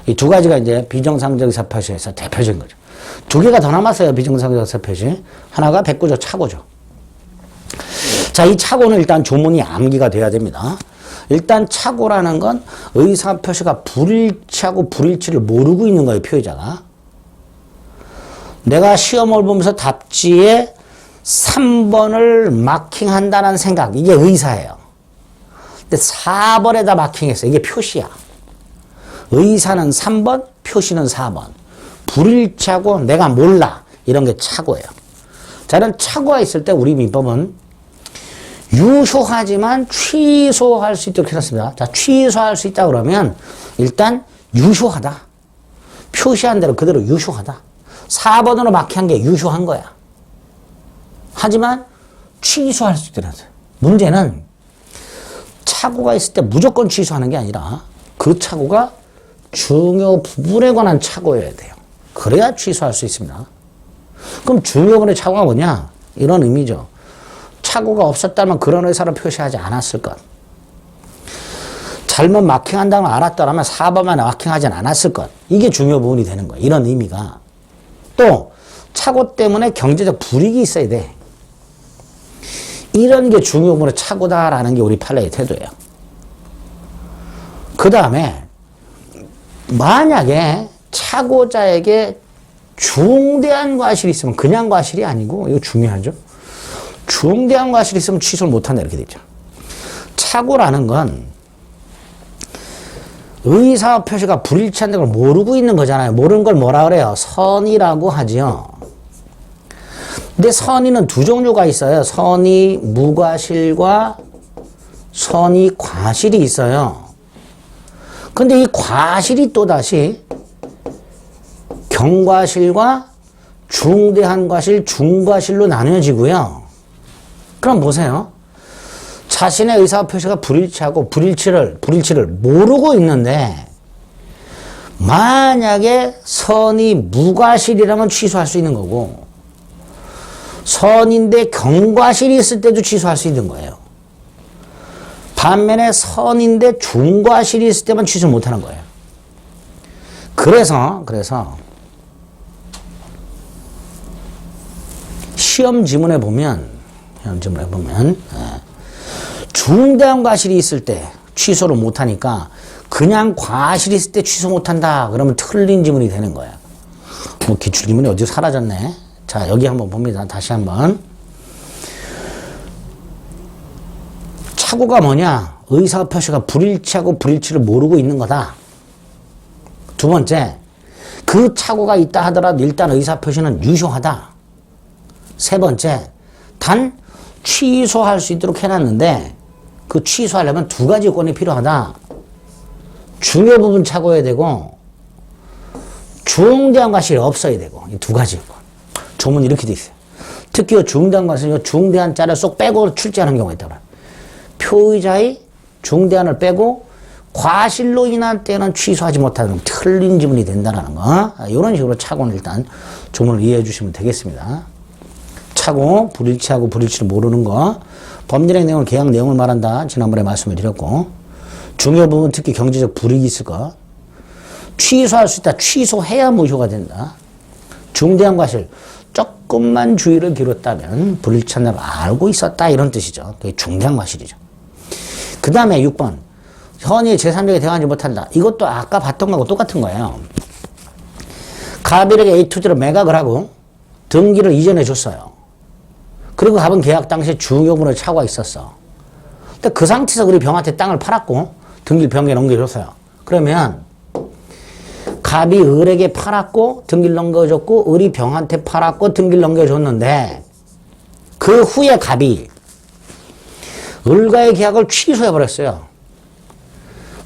이 두 가지가 이제 비정상적 의사표시에서 대표적인 거죠. 두 개가 더 남았어요. 비정상적 의사표시. 하나가 백구조 착오죠. 자, 이 착오는 일단 조문이 암기가 돼야 됩니다. 일단 착오라는 건 의사표시가 불일치하고 불일치를 모르고 있는 거예요. 표의자가. 내가 시험을 보면서 답지에 3번을 마킹한다는 생각. 이게 의사예요. 근데 4번에다 마킹했어요. 이게 표시야. 의사는 3번, 표시는 4번. 불일치하고 내가 몰라. 이런 게 착오예요. 자, 이런 착오가 있을 때 우리 민법은 유효하지만 취소할 수 있도록 해놨습니다. 자, 취소할 수 있다 그러면 일단 유효하다. 표시한 대로 그대로 유효하다. 4번으로 마킹한 게 유효한 거야. 하지만 취소할 수 있더라도 문제는 착오가 있을 때 무조건 취소하는 게 아니라 그 착오가 중요 부분에 관한 착오여야 돼요. 그래야 취소할 수 있습니다. 그럼 중요 부분의 착오가 뭐냐? 이런 의미죠. 착오가 없었다면 그런 의사를 표시하지 않았을 것. 잘못 마킹한다는 걸 알았더라면 4번만 마킹하지 않았을 것. 이게 중요 부분이 되는 거예요. 이런 의미가. 또 착오 때문에 경제적 불이익이 있어야 돼. 이런 게 중요 부분의 착오다라는 게 우리 판례의 태도예요. 그 다음에 만약에 착오자에게 중대한 과실이 있으면 그냥 과실이 아니고 이거 중요하죠. 중대한 과실이 있으면 취소를 못한다 이렇게 되죠. 착오라는 건 의사 표시가 불일치한다는 걸 모르고 있는 거잖아요. 모르는 걸 뭐라 그래요? 선의라고 하지요. 근데 선의는 두 종류가 있어요. 선의 무과실과 선의 과실이 있어요. 근데 이 과실이 또다시 경과실과 중대한 과실, 중과실로 나뉘어지고요. 그럼 보세요. 자신의 의사표시가 불일치하고 불일치를 모르고 있는데 만약에 선이 무과실이라면 취소할 수 있는 거고 선인데 경과실이 있을 때도 취소할 수 있는 거예요. 반면에 선인데 중과실이 있을 때만 취소 못하는 거예요. 그래서 시험 지문에 보면 중대한 과실이 있을 때 취소를 못하니까 그냥 과실이 있을 때 취소 못한다 그러면 틀린 지문이 되는 거야. 뭐 기출지문이 어디서 사라졌네. 자, 여기 한번 봅니다. 다시 한번. 착오가 뭐냐? 의사표시가 불일치하고 불일치를 모르고 있는 거다. 두 번째, 그 착오가 있다 하더라도 일단 의사표시는 유효하다. 세 번째, 단 취소할 수 있도록 해놨는데 그 취소하려면 두 가지 요건이 필요하다. 중요 부분 착오해야 되고 중대한 과실이 없어야 되고 이 두 가지 요건. 조문이 이렇게 돼 있어요. 특히 중대한 과실은 중대한 자를 쏙 빼고 출제하는 경우가 있다고요. 표의자의 중대한을 빼고 과실로 인한 때는 취소하지 못하는 틀린 지문이 된다는 거. 이런 식으로 착오는 일단 조문을 이해해 주시면 되겠습니다. 착오, 불일치하고 불일치를 모르는 거. 법률행 내용은 계약 내용을 말한다. 지난번에 말씀을 드렸고. 중요 부분 특히 경제적 불이익이 있을 것. 취소할 수 있다. 취소해야 무효가 된다. 중대한 과실. 조금만 주의를 기울였다면 불일치한 걸 알고 있었다. 이런 뜻이죠. 그게 중대한 과실이죠. 그 다음에 6번. 현이 제3자에게 대응하지 못한다. 이것도 아까 봤던 거하고 똑같은 거예요. 갑일에게 A2G로 매각을 하고 등기를 이전해 줬어요. 그리고 갑은 계약 당시에 중요분의 착오가 있었어. 근데 그 상태에서 우리 병한테 땅을 팔았고 등기를 병에 넘겨줬어요. 그러면 갑이 을에게 팔았고 등기를 넘겨줬고 을이 병한테 팔았고 등기를 넘겨줬는데 그 후에 갑이 을과의 계약을 취소해버렸어요.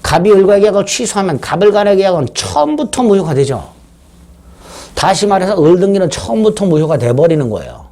갑이 을과의 계약을 취소하면 갑을 간의 계약은 처음부터 무효가 되죠. 다시 말해서 을 등기는 처음부터 무효가 돼버리는 거예요.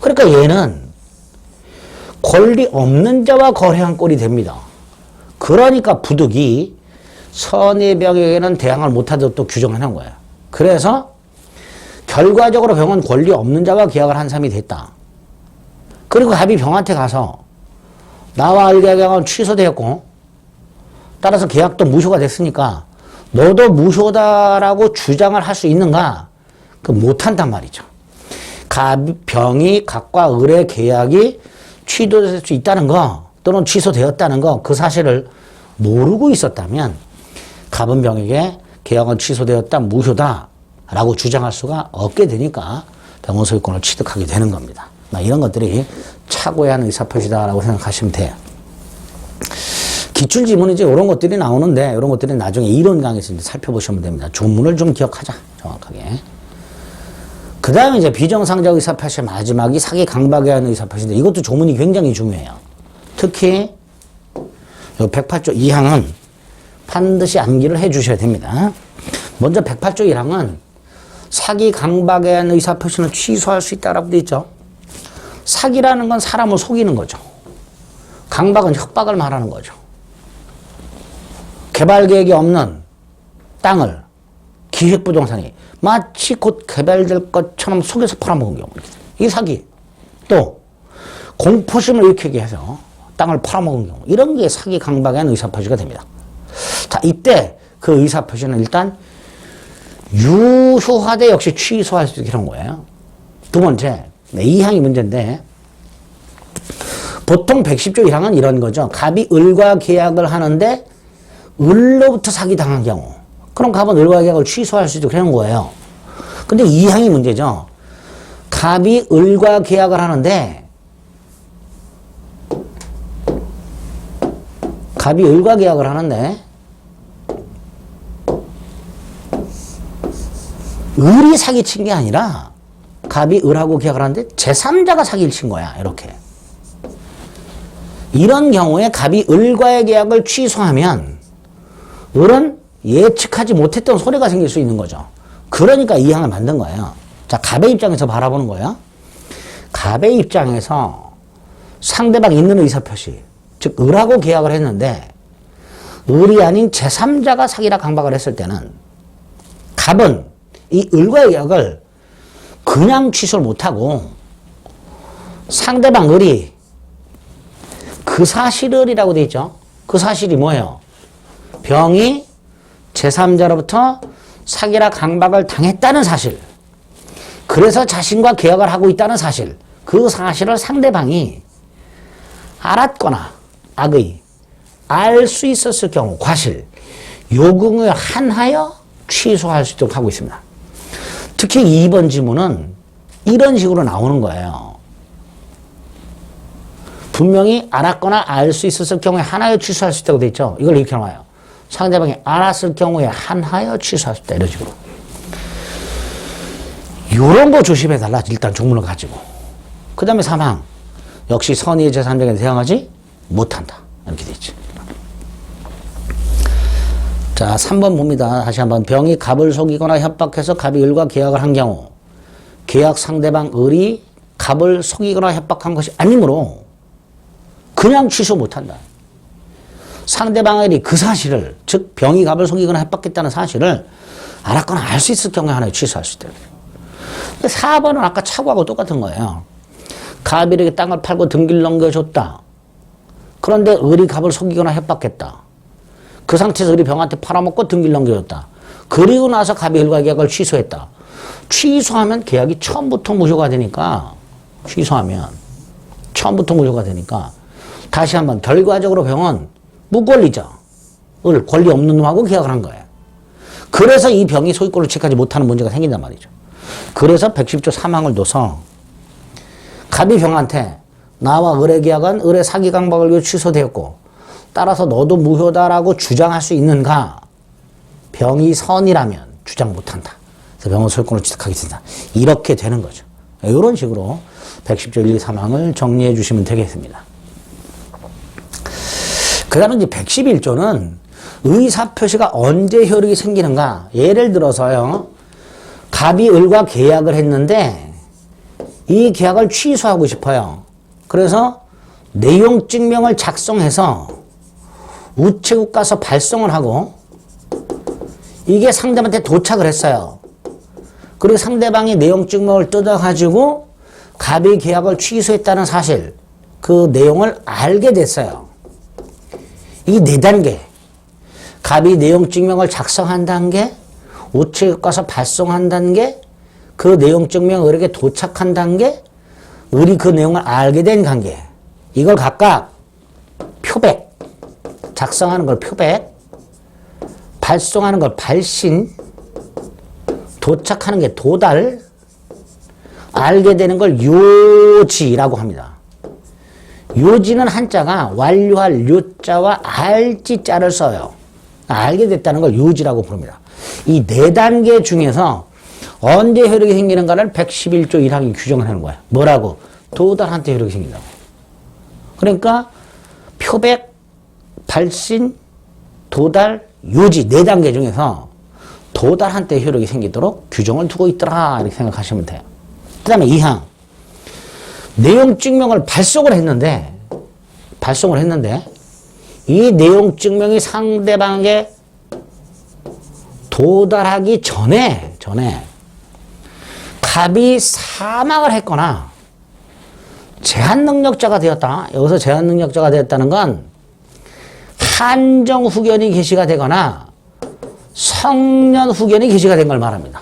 그러니까 얘는 권리 없는 자와 거래한 꼴이 됩니다. 그러니까 부득이 선의병에게는 대항을 못하도록 또 규정하는 거예요. 그래서 결과적으로 병은 권리 없는 자와 계약을 한 사람이 됐다. 그리고 갑이 병한테 가서 나와 을 계약은 취소되었고 따라서 계약도 무효가 됐으니까 너도 무효다라고 주장을 할 수 있는가? 그 못한단 말이죠. 병이 갑과 을의 계약이 취소될 수 있다는 거 또는 취소되었다는 거 그 사실을 모르고 있었다면 갑은 병에게 계약은 취소되었다 무효다라고 주장할 수가 없게 되니까 병은 소유권을 취득하게 되는 겁니다. 이런 것들이 착오해야 하는 의사표시다라고 생각하시면 돼요. 기출지문이 이제 이런 것들이 나오는데 이런 것들이 나중에 이론 강의에서 이제 살펴보시면 됩니다. 조문을 좀 기억하자 정확하게. 그 다음에 이제 비정상적 의사표시의 마지막이 사기 강박에 의한 의사표시인데 이것도 조문이 굉장히 중요해요. 특히 108조 2항은 반드시 암기를 해 주셔야 됩니다. 먼저 108조 1항은 사기 강박에 의한 의사표시는 취소할 수 있다라고 되어 있죠. 사기라는 건 사람을 속이는 거죠. 강박은 협박을 말하는 거죠. 개발 계획이 없는 땅을 기획부동산이 마치 곧 개발될 것처럼 속여서 팔아먹은 경우. 이게 사기. 또 공포심을 일으키게 해서 땅을 팔아먹은 경우. 이런 게 사기 강박에 의한 의사표시가 됩니다. 자, 이때 그 의사표시는 일단 유효하되 역시 취소할 수 있게 하는 거예요. 두 번째, 이 항이 문제인데 보통 110조 1항은 이런 거죠. 갑이 을과 계약을 하는데 을로부터 사기당한 경우. 그럼 갑은 을과 계약을 취소할 수 있도록 해놓은 거예요. 근데 이 항이 문제죠. 갑이 을과 계약을 하는데 을이 사기친 게 아니라 갑이 을하고 계약을 하는데 제3자가 사기를 친 거야. 이렇게. 이런 경우에 갑이 을과의 계약을 취소하면 을은 예측하지 못했던 손해가 생길 수 있는 거죠. 그러니까 이 항을 만든 거예요. 자, 갑의 입장에서 바라보는 거예요. 갑의 입장에서 상대방 있는 의사표시, 즉 을하고 계약을 했는데 을이 아닌 제3자가 사기라 강박을 했을 때는 갑은 이 을과의 계약을 그냥 취소를 못하고 상대방 을이 그 사실을이라고 되어 있죠. 그 사실이 뭐예요? 병이 제3자로부터 사기라 강박을 당했다는 사실. 그래서 자신과 계약을 하고 있다는 사실. 그 사실을 상대방이 알았거나 악의 알 수 있었을 경우 과실 요금을 한하여 취소할 수 있도록 하고 있습니다. 특히 2번 지문은 이런 식으로 나오는 거예요. 분명히 알았거나 알 수 있었을 경우에 한하여 취소할 수 있다고 되어 있죠. 이걸 이렇게 나와요. 상대방이 알았을 경우에 한하여 취소할 수 있다. 이런 식으로. 이런 거 조심해달라. 일단 종문을 가지고. 그 다음에 3항. 역시 선의의 제3자에게 대항하지 못한다. 이렇게 되어 있죠. 자, 3번 봅니다. 다시 한번. 병이 갑을 속이거나 협박해서 갑이 을과 계약을 한 경우 계약 상대방 을이 갑을 속이거나 협박한 것이 아니므로 그냥 취소 못한다. 상대방이 그 사실을, 즉 병이 갑을 속이거나 협박했다는 사실을 알았거나 알 수 있을 경우에 하나에 취소할 수 있다. 4번은 아까 차고하고 똑같은 거예요. 갑이 이렇게 땅을 팔고 등기를 넘겨줬다. 그런데 을이 갑을 속이거나 협박했다. 그 상태에서 을이 병한테 팔아먹고 등기를 넘겨줬다. 그리고 나서 갑이 을과 계약을 취소했다. 취소하면 계약이 처음부터 무효가 되니까 다시 한번 결과적으로 병은 무권리죠. 을 권리 없는 놈하고 계약을 한 거예요. 그래서 이 병이 소유권을 취득하지 못하는 문제가 생긴단 말이죠. 그래서 110조 3항을 둬서 갑이 병한테 나와 을의 계약은 을의 사기 강박을 위해 취소되었고 따라서 너도 무효다라고 주장할 수 있는가? 병이 선이라면 주장 못한다. 그래서 병은 소유권을 취득하게 된다. 이렇게 되는 거죠. 이런 식으로 110조 1, 2, 3항을 정리해 주시면 되겠습니다. 그 다음에 이제 111조는 의사표시가 언제 효력이 생기는가? 예를 들어서요. 갑이 을과 계약을 했는데 이 계약을 취소하고 싶어요. 그래서 내용 증명을 작성해서 우체국 가서 발송을 하고 이게 상대방한테 도착을 했어요. 그리고 상대방이 내용 증명을 뜯어가지고 갑이 계약을 취소했다는 사실, 그 내용을 알게 됐어요. 이 4단계. 갑이 내용 증명을 작성한다는 게, 우측에 가서 발송한다는 게, 그 내용 증명 을에게 도착한다는 게, 을이 그 내용을 알게 된 관계. 이걸 각각 표백, 작성하는 걸 표백, 발송하는 걸 발신, 도착하는 게 도달, 알게 되는 걸 요지라고 합니다. 요지는 한자가 완료할 요자와 알지자를 써요. 알게 됐다는 걸 요지라고 부릅니다. 이 네 단계 중에서 언제 효력이 생기는가를 111조 1항이 규정을 하는 거예요. 뭐라고? 도달한 때 효력이 생긴다고. 그러니까 표백, 발신, 도달, 요지 네 단계 중에서 도달한 때 효력이 생기도록 규정을 두고 있더라 이렇게 생각하시면 돼요. 그 다음에 2항 내용 증명을 발송을 했는데 이 내용 증명이 상대방에게 도달하기 전에 갑이 사망을 했거나 제한능력자가 되었다. 여기서 제한능력자가 되었다는 건 한정 후견이 개시가 되거나 성년 후견이 개시가 된 걸 말합니다.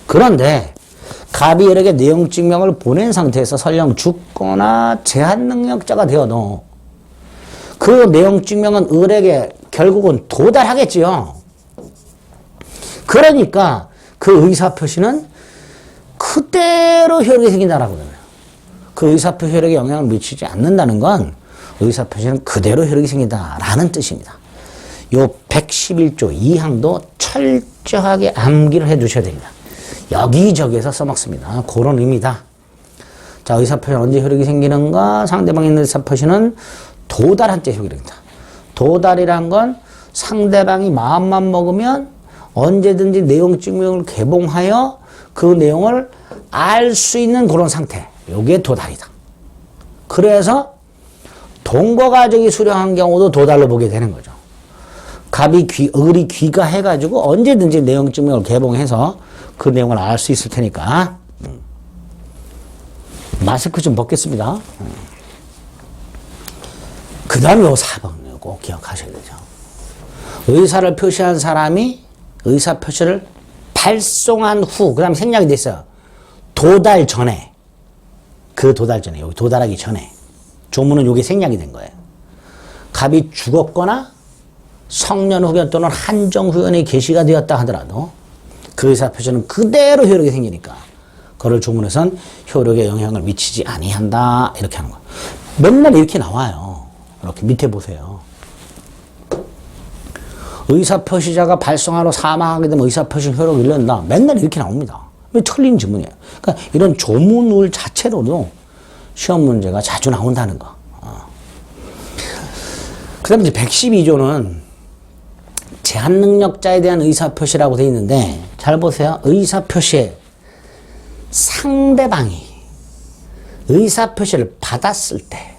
그런데 갑이 을에게 내용 증명을 보낸 상태에서 설령 죽거나 제한능력자가 되어도 그 내용 증명은 을에게 결국은 도달하겠지요. 그러니까 그 의사표시는 그대로 효력이 생긴다라거든요. 그 의사표 효력에 영향을 미치지 않는다는 건 의사표시는 그대로 효력이 생긴다라는 뜻입니다. 요 111조 2항도 철저하게 암기를 해 두셔야 됩니다. 여기저기에서 써먹습니다. 그런 의미다. 자, 의사표시는 언제 효력이 생기는가? 상대방에 있는 의사표시는 도달한 때 효력이 생긴다. 도달이란 건 상대방이 마음만 먹으면 언제든지 내용 증명을 개봉하여 그 내용을 알 수 있는 그런 상태. 요게 도달이다. 그래서 동거 가족이 수령한 경우도 도달로 보게 되는 거죠. 을이 귀가해가지고 언제든지 내용 증명을 개봉해서 그 내용을 알 수 있을 테니까. 마스크 좀 벗겠습니다. 그 다음에 요 4번 꼭 기억하셔야 되죠. 의사를 표시한 사람이 의사 표시를 발송한 후, 그 다음에 생략이 됐어요. 도달 전에. 그 도달 전에, 여기 도달하기 전에. 조문은 요게 생략이 된 거예요. 갑이 죽었거나 성년 후견 또는 한정 후견이 개시가 되었다 하더라도 그 의사 표시는 그대로 효력이 생기니까 그걸 조문에선 효력에 영향을 미치지 아니한다 이렇게 하는 거예요. 맨날 이렇게 나와요. 이렇게 밑에 보세요. 의사표시자가 발송하러 사망하게 되면 의사표시 효력을 잃는다. 맨날 이렇게 나옵니다. 왜 틀린 지문이에요. 그러니까 이런 조문을 자체로도 시험 문제가 자주 나온다는 거. 그 다음에 이제 112조는 제한능력자에 대한 의사표시라고 되어 있는데 잘 보세요. 의사표시에 상대방이 의사표시를 받았을 때,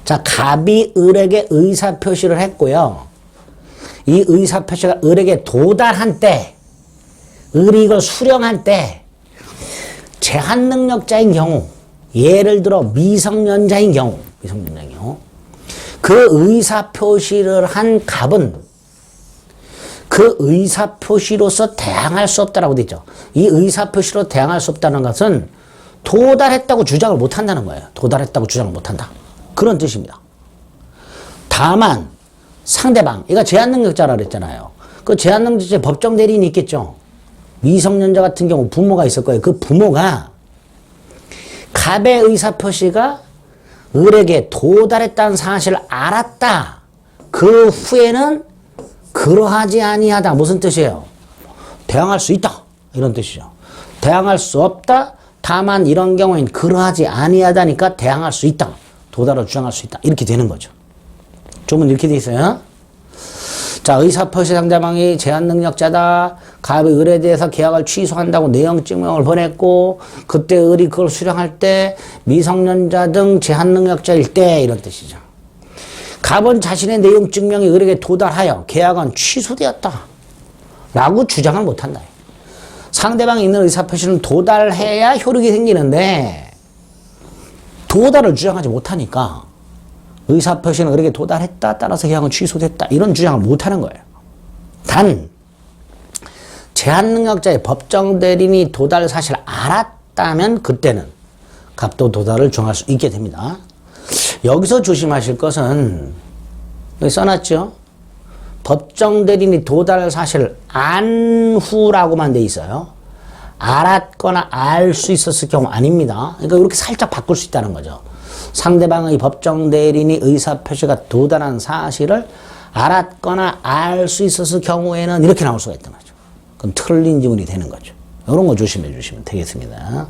자, 갑이 을에게 의사표시를 했고요. 이 의사표시가 을에게 도달한 때, 을이 이걸 수령한 때, 제한능력자인 경우, 예를 들어 미성년자인 경우, 그 의사표시를 한 갑은 그 의사표시로서 대항할 수 없다라고 되어 있죠. 이 의사표시로 대항할 수 없다는 것은 도달했다고 주장을 못한다는 거예요. 도달했다고 주장을 못한다. 그런 뜻입니다. 다만 상대방, 얘가 제한능력자라 그랬잖아요. 그 제한능력자의 법정 대리인이 있겠죠. 미성년자 같은 경우 부모가 있을 거예요. 그 부모가 갑의 의사표시가 을에게 도달했다는 사실을 알았다. 그 후에는 그러하지 아니하다. 무슨 뜻이에요? 대항할 수 있다. 이런 뜻이죠. 대항할 수 없다. 다만 이런 경우엔 그러하지 아니하다니까 대항할 수 있다. 도달을 주장할 수 있다. 이렇게 되는 거죠. 조문 이렇게 돼 있어요. 자, 의사표시 상대방이 제한능력자다. 갑이 을에 대해서 계약을 취소한다고 내용 증명을 보냈고 그때 을이 그걸 수령할 때 미성년자 등 제한능력자일 때 이런 뜻이죠. 갑은 자신의 내용 증명이 을에게 도달하여 계약은 취소되었다 라고 주장을 못한다. 상대방이 있는 의사표시는 도달해야 효력이 생기는데 도달을 주장하지 못하니까 의사표시는 을에게 도달했다 따라서 계약은 취소됐다 이런 주장을 못하는 거예요. 단 제한능력자의 법정 대리인이 도달 사실을 알았다면 그때는 갑도 도달을 정할 수 있게 됩니다. 여기서 조심하실 것은 여기 써놨죠. 법정 대리인이 도달 사실을 안 후라고만 돼 있어요. 알았거나 알 수 있었을 경우 아닙니다. 그러니까 이렇게 살짝 바꿀 수 있다는 거죠. 상대방의 법정 대리인이 의사표시가 도달한 사실을 알았거나 알 수 있었을 경우에는 이렇게 나올 수가 있단 말이죠. 그럼 틀린 지문이 되는 거죠. 이런 거 조심해 주시면 되겠습니다.